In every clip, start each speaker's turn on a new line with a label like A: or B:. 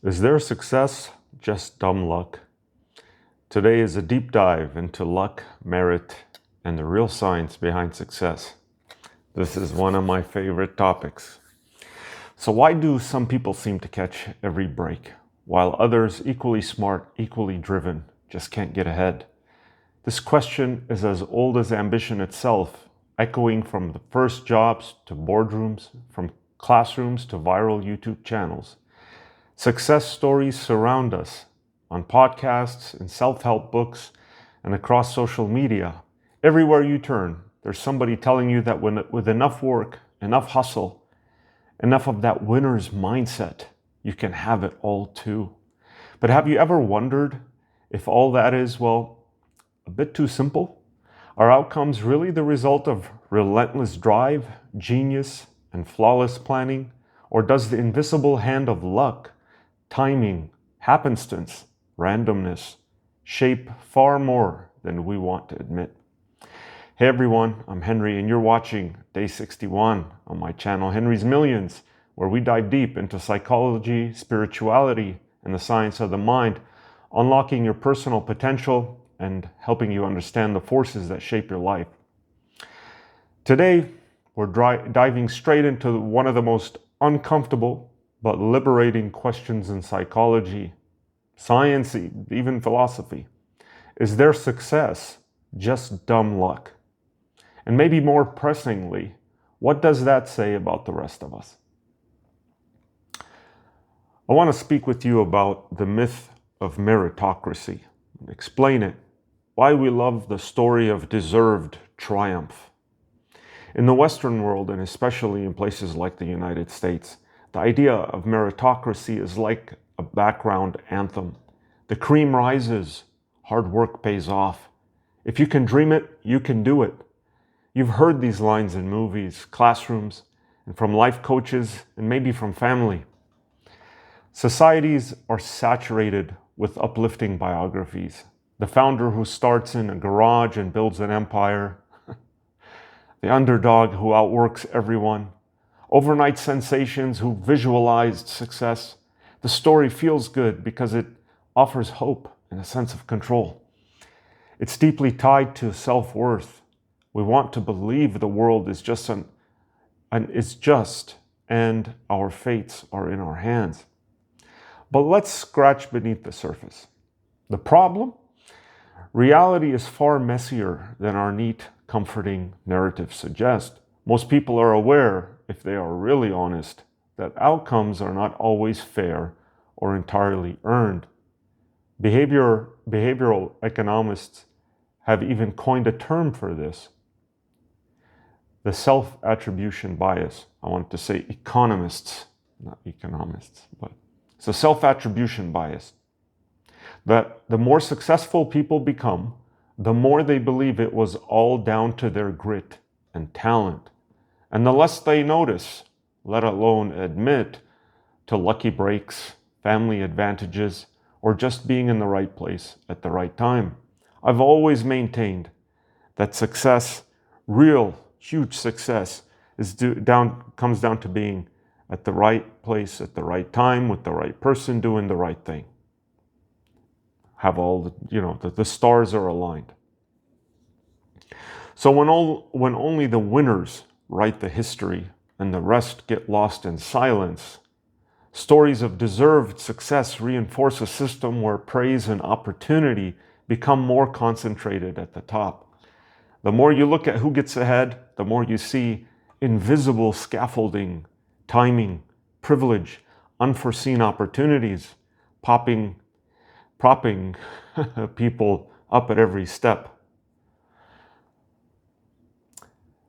A: Is their success just dumb luck? Today is a deep dive into luck, merit, and the real science behind success. This is one of my favorite topics. So why do some people seem to catch every break, while others, equally smart, equally driven, just can't get ahead? This question is as old as ambition itself, echoing from the first jobs to boardrooms, from classrooms to viral YouTube channels. Success stories surround us on podcasts, in self-help books, and across social media. Everywhere you turn, there's somebody telling you that with enough work, enough hustle, enough of that winner's mindset, you can have it all too. But have you ever wondered if all that is, well, a bit too simple? Are outcomes really the result of relentless drive, genius, and flawless planning? Or does the invisible hand of luck, timing, happenstance, randomness shape far more than we want to admit? Hey everyone, I'm Henry and you're watching Day 61 on my channel Henry's Millions, where we dive deep into psychology, spirituality, and the science of the mind, unlocking your personal potential and helping you understand the forces that shape your life. Today, we're diving straight into one of the most uncomfortable but liberating questions in psychology, science, even philosophy. Is their success just dumb luck? And maybe more pressingly, what does that say about the rest of us? I want to speak with you about the myth of meritocracy, explain it, why we love the story of deserved triumph. In the Western world, and especially in places like the United States, the idea of meritocracy is like a background anthem. The cream rises, hard work pays off. If you can dream it, you can do it. You've heard these lines in movies, classrooms, and from life coaches, and maybe from family. Societies are saturated with uplifting biographies. The founder who starts in a garage and builds an empire. The underdog who outworks everyone. Overnight sensations who visualized success. The story feels good because it offers hope and a sense of control. It's deeply tied to self-worth. We want to believe the world is just and our fates are in our hands. But let's scratch beneath the surface. The problem? Reality is far messier than our neat, comforting narratives suggest. Most people are aware, if they are really honest, that outcomes are not always fair or entirely earned. Behavioral economists have even coined a term for this: the self-attribution bias. I wanted to say economists, not economists, but it's a self-attribution bias. That the more successful people become, the more they believe it was all down to their grit and talent. And the less they notice, let alone admit, to lucky breaks, family advantages, or just being in the right place at the right time. I've always maintained that success, real, huge success, comes down to being at the right place at the right time with the right person doing the right thing. Have all the stars are aligned. So when only the winners write the history and the rest get lost in silence, stories of deserved success reinforce a system where praise and opportunity become more concentrated at the top. The more you look at who gets ahead, the more you see invisible scaffolding, timing, privilege, unforeseen opportunities propping people up at every step.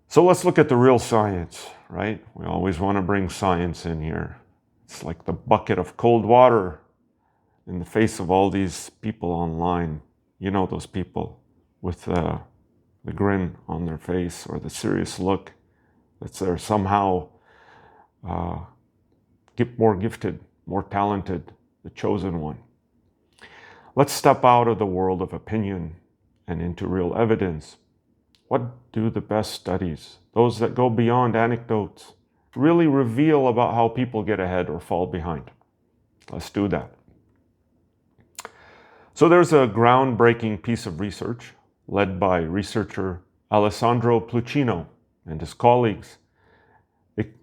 A: So let's look at the real science, right? We always want to bring science in here. It's like the bucket of cold water in the face of all these people online. You know those people with the grin on their face or the serious look that they're somehow more gifted, more talented, the chosen one. Let's step out of the world of opinion and into real evidence. What do the best studies, those that go beyond anecdotes, really reveal about how people get ahead or fall behind? Let's do that. So there's a groundbreaking piece of research led by researcher Alessandro Pluchino and his colleagues.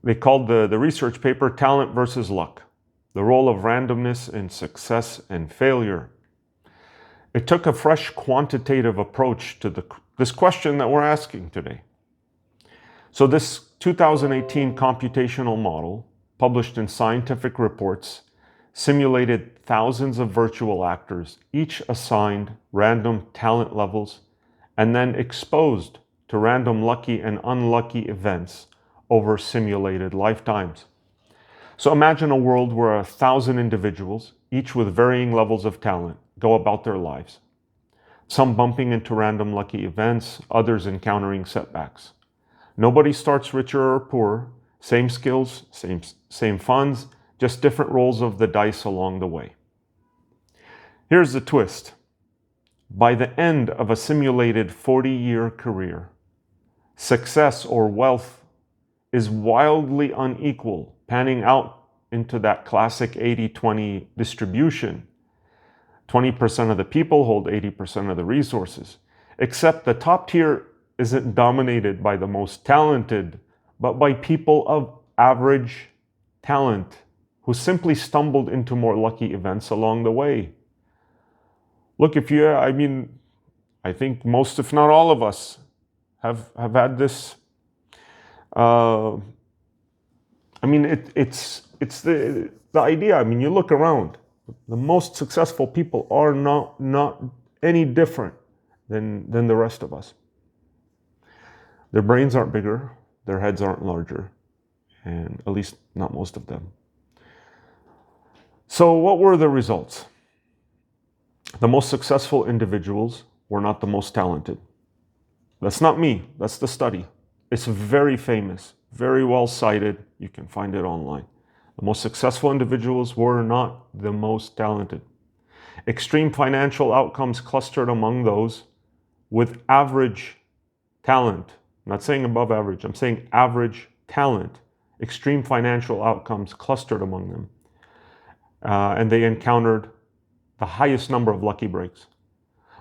A: They called the research paper Talent versus Luck, the role of randomness in success and failure. It took a fresh quantitative approach to this question that we're asking today. So this 2018 computational model, published in Scientific Reports, simulated thousands of virtual actors, each assigned random talent levels, and then exposed to random lucky and unlucky events over simulated lifetimes. So imagine a world where 1,000 individuals, each with varying levels of talent, go about their lives. Some bumping into random lucky events, others encountering setbacks. Nobody starts richer or poorer, same skills, same funds, just different rolls of the dice along the way. Here's the twist. By the end of a simulated 40-year career, success or wealth is wildly unequal, panning out into that classic 80-20 distribution. 20% of the people hold 80% of the resources, except the top tier isn't dominated by the most talented, but by people of average talent who simply stumbled into more lucky events along the way. Look, I think most, if not all of us, have had this. It's the idea. You look around. The most successful people are not any different than the rest of us. Their brains aren't bigger, their heads aren't larger, and at least not most of them. So what were the results? The most successful individuals were not the most talented. That's not me, that's the study. It's very famous, very well cited. You can find it online. The most successful individuals were not the most talented. Extreme financial outcomes clustered among those with average talent. I'm not saying above average, I'm saying average talent. Extreme financial outcomes clustered among them. And they encountered the highest number of lucky breaks.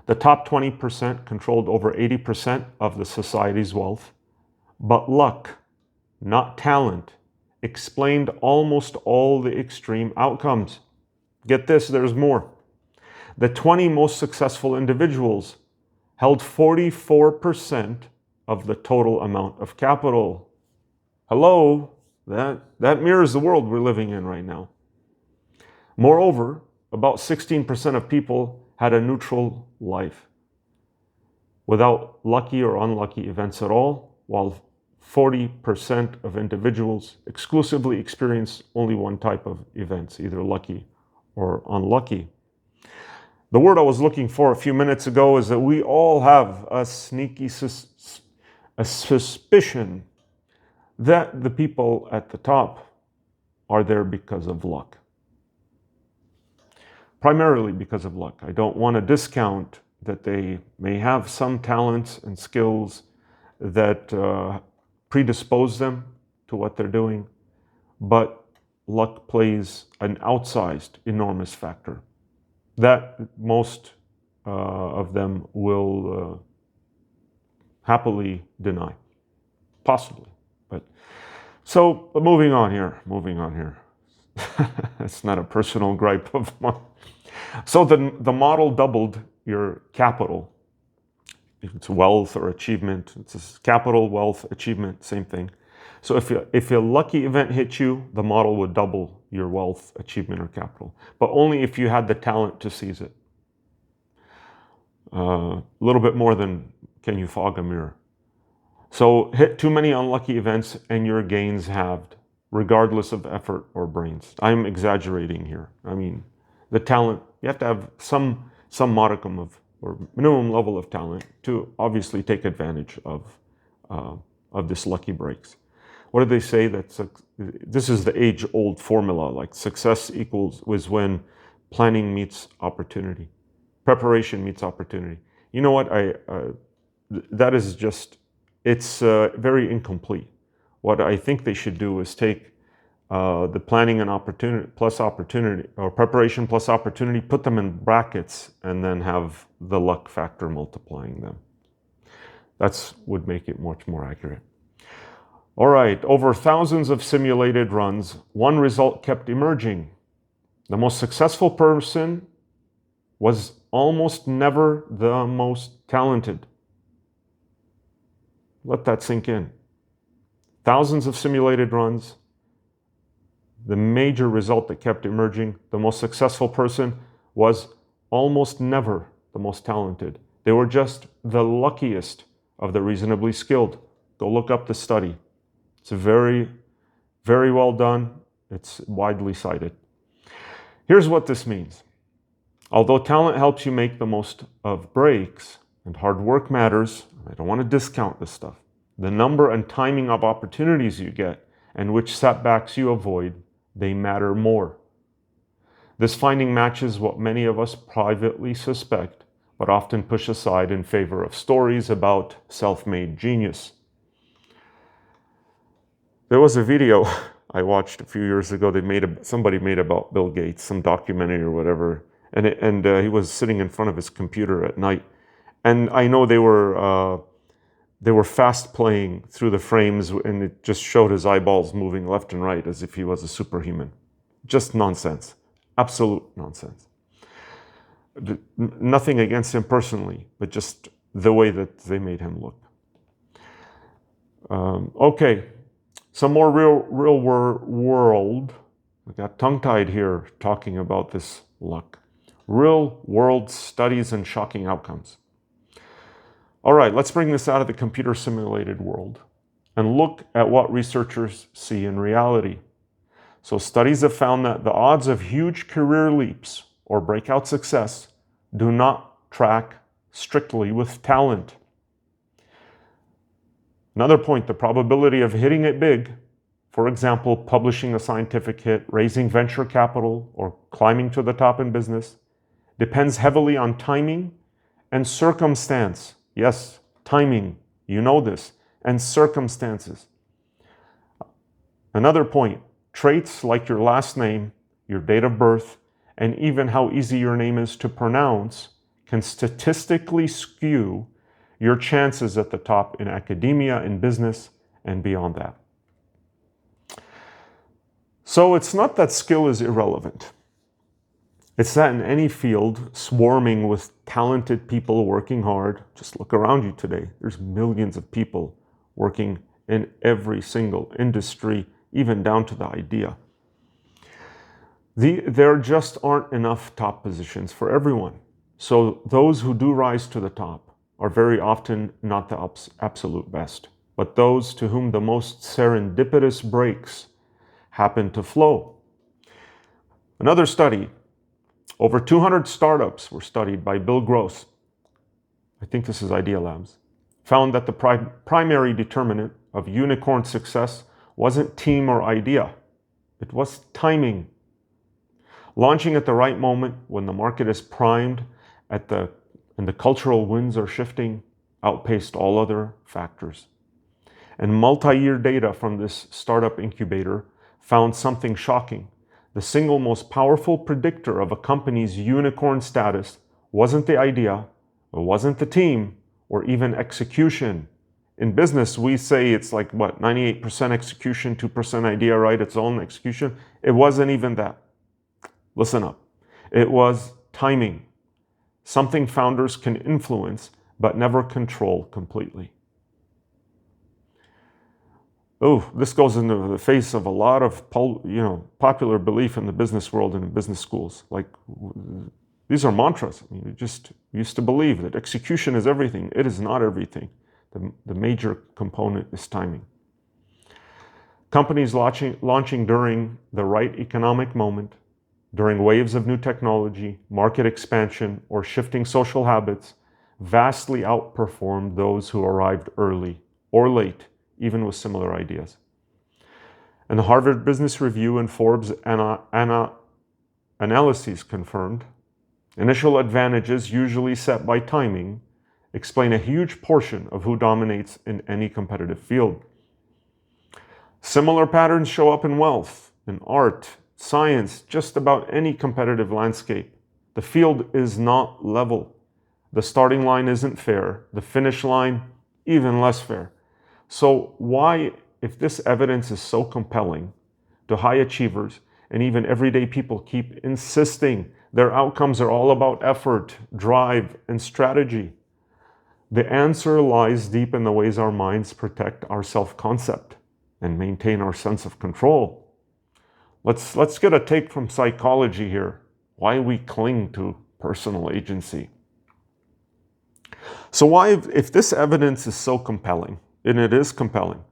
A: The top 20% controlled over 80% of the society's wealth, but luck, not talent, explained almost all the extreme outcomes. Get this, there's more. The 20 most successful individuals held 44% of the total amount of capital. Hello, that mirrors the world we're living in right now. Moreover, about 16% of people had a neutral life without lucky or unlucky events at all, while 40% of individuals exclusively experience only one type of events, either lucky or unlucky. The word I was looking for a few minutes ago is that we all have a sneaky suspicion that the people at the top are there because of luck. Primarily because of luck. I don't want to discount that they may have some talents and skills that predispose them to what they're doing, but luck plays an outsized, enormous factor that most of them will happily deny, possibly. But moving on here. It's not a personal gripe of mine. So the model doubled your capital. It's wealth or achievement. It's capital, wealth, achievement, same thing. So if a lucky event hit you, the model would double your wealth, achievement, or capital, but only if you had the talent to seize it. A little bit more than can you fog a mirror. So hit too many unlucky events and your gains halved, regardless of effort or brains. I'm exaggerating here. The talent, you have to have some modicum of, or minimum level of talent to obviously take advantage of this lucky breaks. What do they say? This is the age-old formula, like success was when planning meets opportunity. Preparation meets opportunity. You know what? That is just, it's very incomplete. What I think they should do is take the planning and opportunity plus opportunity, or preparation plus opportunity, put them in brackets and then have the luck factor multiplying them. That's would make it much more accurate. All right, over thousands of simulated runs, one result kept emerging. The most successful person was almost never the most talented. Let that sink in. Thousands of simulated runs, the major result that kept emerging, the most successful person was almost never the most talented. They were just the luckiest of the reasonably skilled. Go look up the study. It's very, very well done. It's widely cited. Here's what this means. Although talent helps you make the most of breaks and hard work matters, I don't want to discount this stuff. The number and timing of opportunities you get and which setbacks you avoid, they matter more. This finding matches what many of us privately suspect, but often push aside in favor of stories about self-made genius. There was a video I watched a few years ago. Somebody made about Bill Gates, some documentary or whatever, and he was sitting in front of his computer at night, and I know they were fast playing through the frames, and it just showed his eyeballs moving left and right as if he was a superhuman. Just nonsense, absolute nonsense. Nothing against him personally, but just the way that they made him look. Okay. Some more real world, I got tongue-tied here talking about this luck. Real world studies and shocking outcomes. All right, let's bring this out of the computer simulated world and look at what researchers see in reality. So studies have found that the odds of huge career leaps or breakout success do not track strictly with talent. Another point, the probability of hitting it big, for example, publishing a scientific hit, raising venture capital, or climbing to the top in business, depends heavily on timing and circumstance. Yes, timing, you know this, and circumstances. Another point, traits like your last name, your date of birth, and even how easy your name is to pronounce can statistically skew your chances at the top in academia, in business, and beyond that. So it's not that skill is irrelevant. It's that in any field swarming with talented people working hard, just look around you today. There's millions of people working in every single industry, even down to the idea. There just aren't enough top positions for everyone. So those who do rise to the top are very often not the absolute best, but those to whom the most serendipitous breaks happen to flow. Another study, over 200 startups were studied by Bill Gross, I think this is Idea Labs, found that the primary determinant of unicorn success wasn't team or idea, it was timing. Launching at the right moment when the market is primed and the cultural winds are shifting outpaced all other factors. And multi-year data from this startup incubator found something shocking. The single most powerful predictor of a company's unicorn status wasn't the idea, it wasn't the team, or even execution. In business, we say it's like, 98% execution, 2% idea, right? Its own execution. It wasn't even that. Listen up. It was timing. Something founders can influence, but never control completely. Oh, this goes into the face of a lot of popular belief in the business world and in business schools. Like, these are mantras. I mean, we just used to believe that execution is everything. It is not everything. The major component is timing. Companies launching during the right economic moment, during waves of new technology, market expansion, or shifting social habits, vastly outperformed those who arrived early or late, even with similar ideas. And the Harvard Business Review and Forbes analyses confirmed, initial advantages usually set by timing explain a huge portion of who dominates in any competitive field. Similar patterns show up in wealth. in art, science, just about any competitive landscape. The field is not level. The starting line isn't fair. The finish line, even less fair. So why, if this evidence is so compelling, do high achievers and even everyday people keep insisting their outcomes are all about effort, drive, and strategy? The answer lies deep in the ways our minds protect our self-concept and maintain our sense of control. Let's get a take from psychology here, why we cling to personal agency. So why, if this evidence is so compelling, and it is compelling,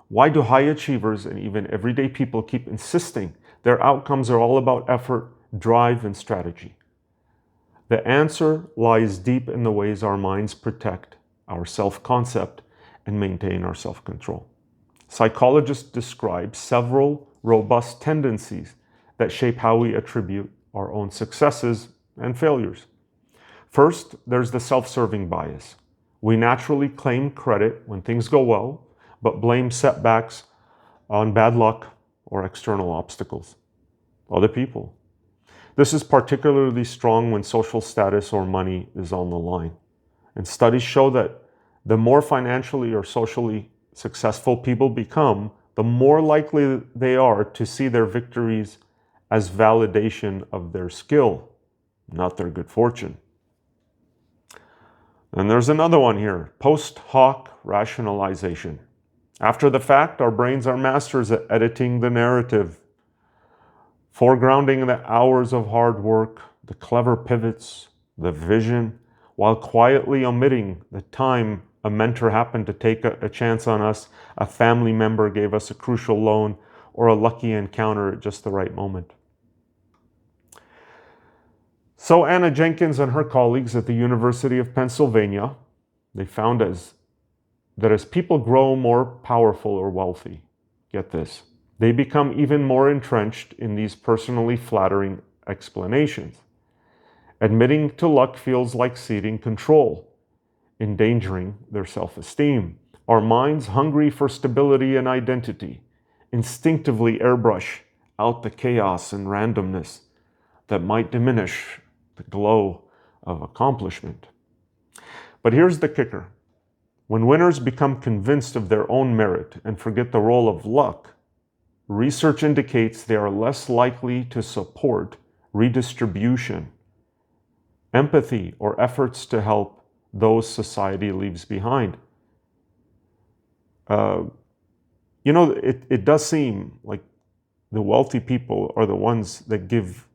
A: why do high achievers and even everyday people keep insisting their outcomes are all about effort, drive, and strategy? The answer lies deep in the ways our minds protect our self-concept and maintain our self-control. Psychologists describe several robust tendencies that shape how we attribute our own successes and failures. First, there's the self-serving bias. We naturally claim credit when things go well, but blame setbacks on bad luck or external obstacles, other people. This is particularly strong when social status or money is on the line. And studies show that the more financially or socially successful people become, the more likely they are to see their victories as validation of their skill, not their good fortune. And there's another one here, post hoc rationalization. After the fact, our brains are masters at editing the narrative, foregrounding the hours of hard work, the clever pivots, the vision, while quietly omitting the time a mentor happened to take a chance on us, a family member gave us a crucial loan, or a lucky encounter at just the right moment. So Anna Jenkins and her colleagues at the University of Pennsylvania, they found that as people grow more powerful or wealthy, get this, they become even more entrenched in these personally flattering explanations. Admitting to luck feels like ceding control, endangering their self-esteem. Our minds, hungry for stability and identity, instinctively airbrush out the chaos and randomness that might diminish the glow of accomplishment. But here's the kicker. When winners become convinced of their own merit and forget the role of luck, research indicates they are less likely to support redistribution, empathy, or efforts to help those society leaves behind. It does seem like the wealthy people are the ones that give.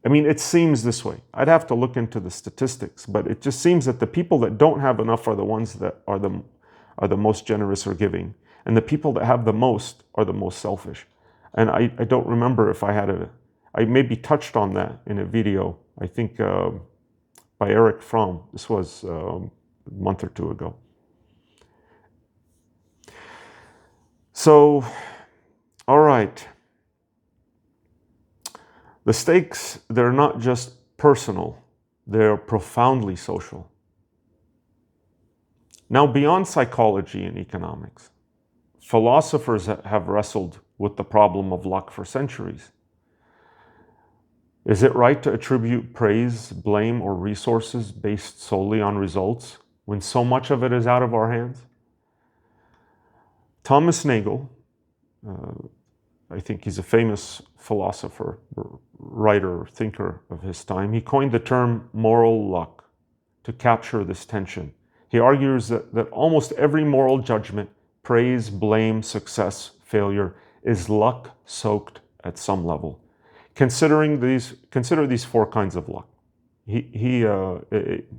A: I mean, it seems this way. I'd have to look into the statistics, but it just seems that the people that don't have enough are the ones that are the most generous or giving. And the people that have the most are the most selfish. And I don't remember if I maybe touched on that in a video, I think by Eric Fromm. This was a month or two ago. So, all right. The stakes, they're not just personal, they're profoundly social. Now, beyond psychology and economics, philosophers have wrestled with the problem of luck for centuries. Is it right to attribute praise, blame, or resources based solely on results when so much of it is out of our hands? Thomas Nagel, I think he's a famous philosopher, writer, thinker of his time. He coined the term moral luck to capture this tension. He argues that almost every moral judgment, praise, blame, success, failure, is luck-soaked at some level. Consider these four kinds of luck. He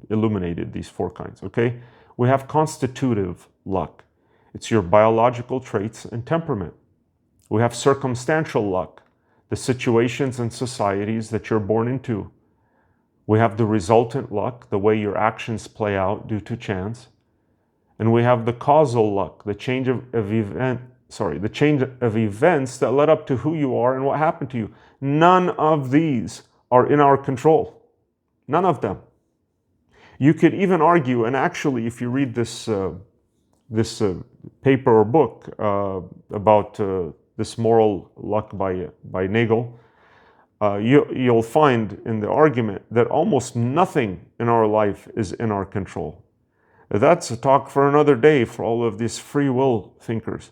A: illuminated these four kinds, okay? We have constitutive luck. It's your biological traits and temperament. We have circumstantial luck, the situations and societies that you're born into. We have the resultant luck, the way your actions play out due to chance. And we have the causal luck, the change of events that led up to who you are and what happened to you. None of these are in our control. None of them. You could even argue, and actually if you read this paper or book about this moral luck by Nagel, you'll find in the argument that almost nothing in our life is in our control. That's a talk for another day for all of these free will thinkers.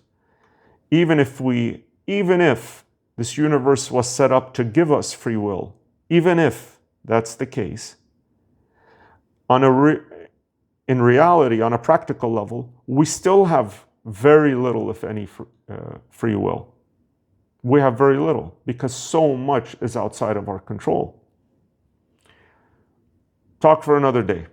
A: Even if this universe was set up to give us free will, even if that's the case, in reality, on a practical level, we still have very little, if any, free will. We have very little because so much is outside of our control. Talk for another day.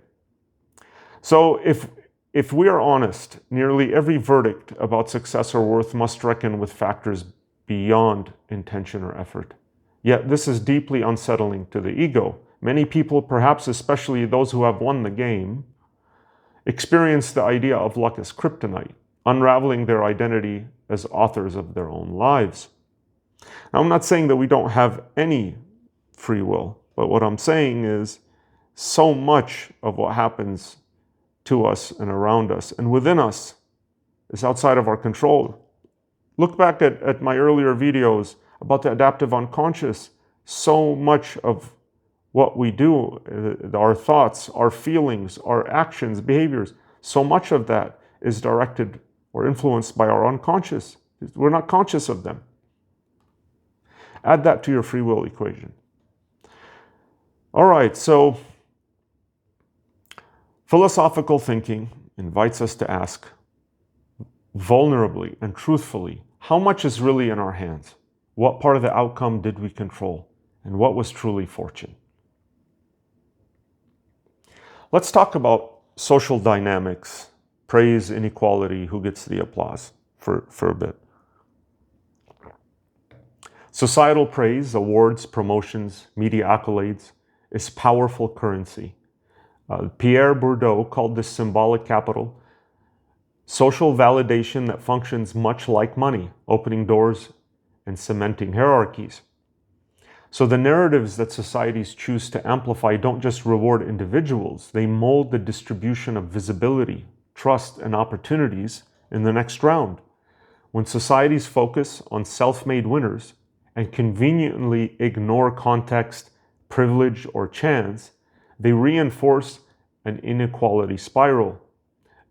A: So if we are honest, nearly every verdict about success or worth must reckon with factors beyond intention or effort. Yet this is deeply unsettling to the ego. Many people, perhaps especially those who have won the game, experience the idea of luck as kryptonite, unraveling their identity as authors of their own lives. Now, I'm not saying that we don't have any free will, but what I'm saying is so much of what happens to us and around us and within us is outside of our control. Look back at my earlier videos about the adaptive unconscious. So much of what we do, our thoughts, our feelings, our actions, behaviors, so much of that is directed or influenced by our unconscious. We're not conscious of them. Add that to your free will equation. All right, so philosophical thinking invites us to ask vulnerably and truthfully, how much is really in our hands? What part of the outcome did we control? And what was truly fortune? Let's talk about social dynamics, praise, inequality, who gets the applause for a bit. Societal praise, awards, promotions, media accolades is powerful currency. Pierre Bourdieu called this symbolic capital, social validation that functions much like money, opening doors and cementing hierarchies. So the narratives that societies choose to amplify don't just reward individuals, they mold the distribution of visibility, trust, and opportunities in the next round. When societies focus on self-made winners and conveniently ignore context, privilege, or chance, they reinforce an inequality spiral.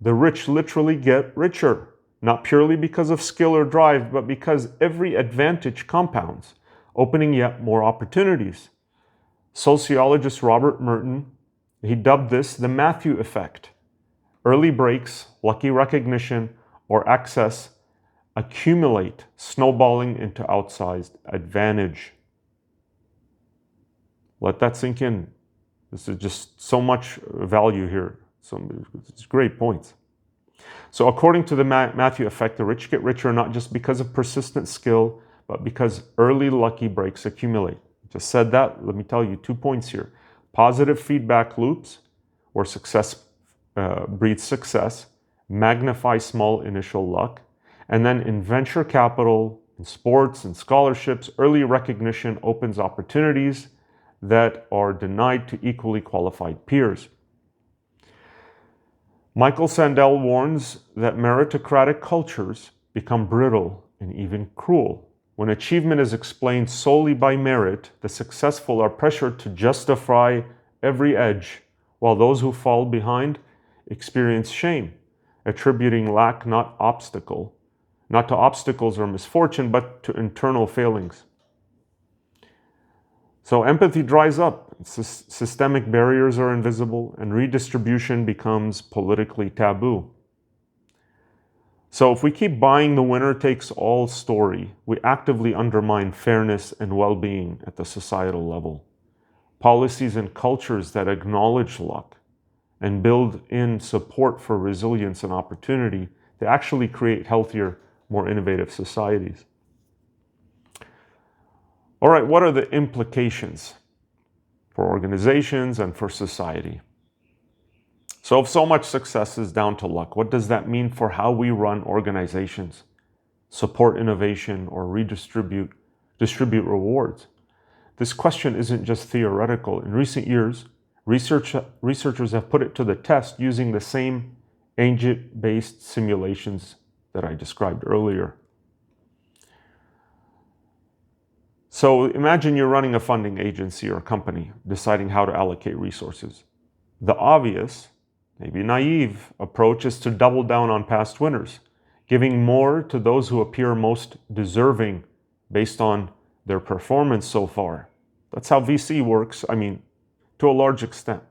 A: The rich literally get richer, not purely because of skill or drive, but because every advantage compounds, opening yet more opportunities. Sociologist Robert Merton, he dubbed this the Matthew effect. Early breaks, lucky recognition, or access accumulate, snowballing into outsized advantage. Let that sink in. This is just so much value here. It's great points. So according to the Matthew effect, the rich get richer not just because of persistent skill, but because early lucky breaks accumulate. Just said that, let me tell you 2 points here. Positive feedback loops, where success breeds success, magnify small initial luck, and then in venture capital, in sports and scholarships, early recognition opens opportunities that are denied to equally qualified peers. Michael Sandel warns that meritocratic cultures become brittle and even cruel. When achievement is explained solely by merit, the successful are pressured to justify every edge, while those who fall behind experience shame, attributing lack not to obstacles or misfortune, but to internal failings. So empathy dries up, systemic barriers are invisible, and redistribution becomes politically taboo. So if we keep buying the winner takes all story, we actively undermine fairness and well-being at the societal level. Policies and cultures that acknowledge luck and build in support for resilience and opportunity, they actually create healthier, more innovative societies. All right, what are the implications for organizations and for society? So if so much success is down to luck, what does that mean for how we run organizations, support innovation, or distribute rewards? This question isn't just theoretical. In recent years, researchers have put it to the test using the same agent-based simulations that I described earlier. So imagine you're running a funding agency or a company, deciding how to allocate resources. The obvious, maybe naive, approach is to double down on past winners, giving more to those who appear most deserving based on their performance so far. That's how VC works, to a large extent.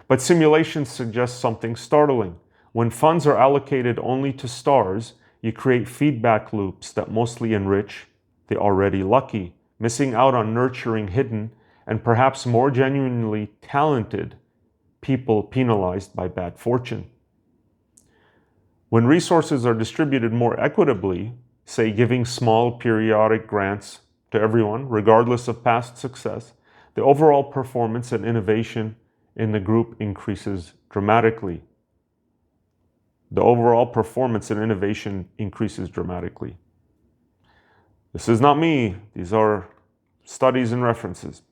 A: But simulations suggest something startling. When funds are allocated only to stars, you create feedback loops that mostly enrich the already lucky, missing out on nurturing hidden and perhaps more genuinely talented people penalized by bad fortune. When resources are distributed more equitably, say giving small periodic grants to everyone, regardless of past success, the overall performance and innovation in the group increases dramatically. The overall performance and innovation increases dramatically. This is not me. These are studies and references.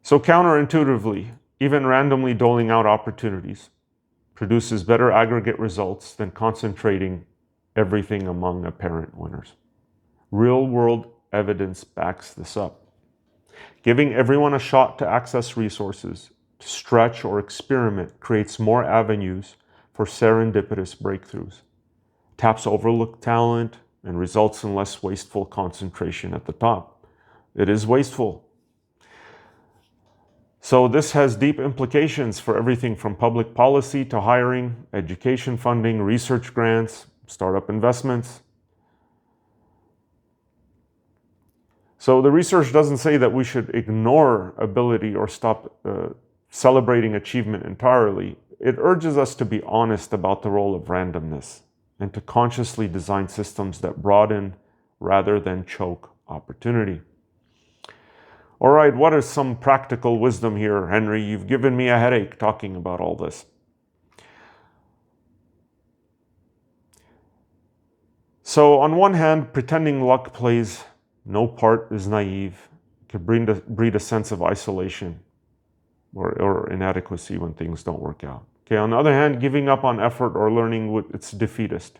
A: So counterintuitively, even randomly doling out opportunities produces better aggregate results than concentrating everything among apparent winners. Real-world evidence backs this up. Giving everyone a shot to access resources, to stretch or experiment, creates more avenues for serendipitous breakthroughs, taps overlooked talent, and results in less wasteful concentration at the top. It is wasteful. So this has deep implications for everything from public policy to hiring, education funding, research grants, startup investments. So the research doesn't say that we should ignore ability or stop celebrating achievement entirely. It urges us to be honest about the role of randomness and to consciously design systems that broaden rather than choke opportunity. All right, what is some practical wisdom here, Henry? You've given me a headache talking about all this. So on one hand, pretending luck plays no part is naive. It could breed a sense of isolation or inadequacy when things don't work out. Okay, on the other hand, giving up on effort or learning, it's defeatist.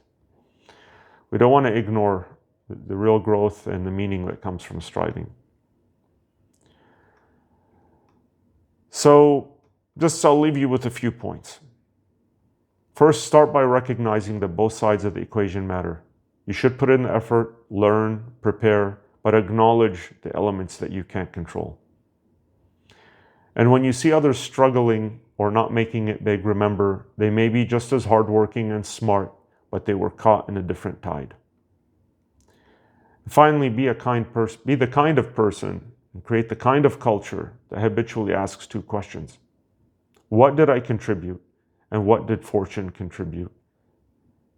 A: We don't want to ignore the real growth and the meaning that comes from striving. So I'll leave you with a few points. First, start by recognizing that both sides of the equation matter. You should put in the effort, learn, prepare, but acknowledge the elements that you can't control. And when you see others struggling or not making it big, remember, they may be just as hardworking and smart, but they were caught in a different tide. Finally, be the kind of person and create the kind of culture that habitually asks two questions. What did I contribute? And what did fortune contribute?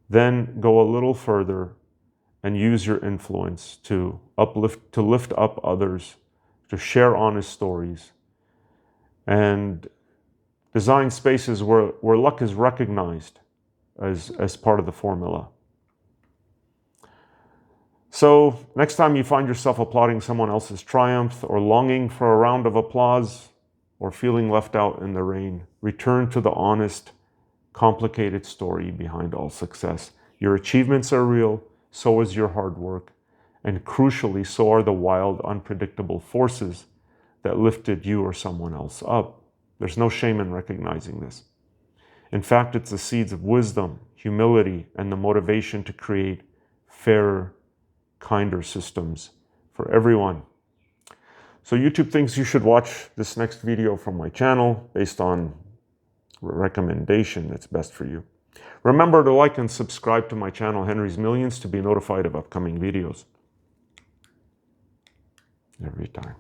A: Then go a little further and use your influence to lift up others, to share honest stories, and design spaces where luck is recognized as part of the formula. So next time you find yourself applauding someone else's triumph or longing for a round of applause or feeling left out in the rain, return to the honest, complicated story behind all success. Your achievements are real, so is your hard work, and crucially, so are the wild, unpredictable forces that lifted you or someone else up. There's no shame in recognizing this. In fact, it's the seeds of wisdom, humility, and the motivation to create fairer, kinder systems for everyone. So YouTube thinks you should watch this next video from my channel based on recommendation that's best for you. Remember to like and subscribe to my channel, Henry's Millions, to be notified of upcoming videos every time.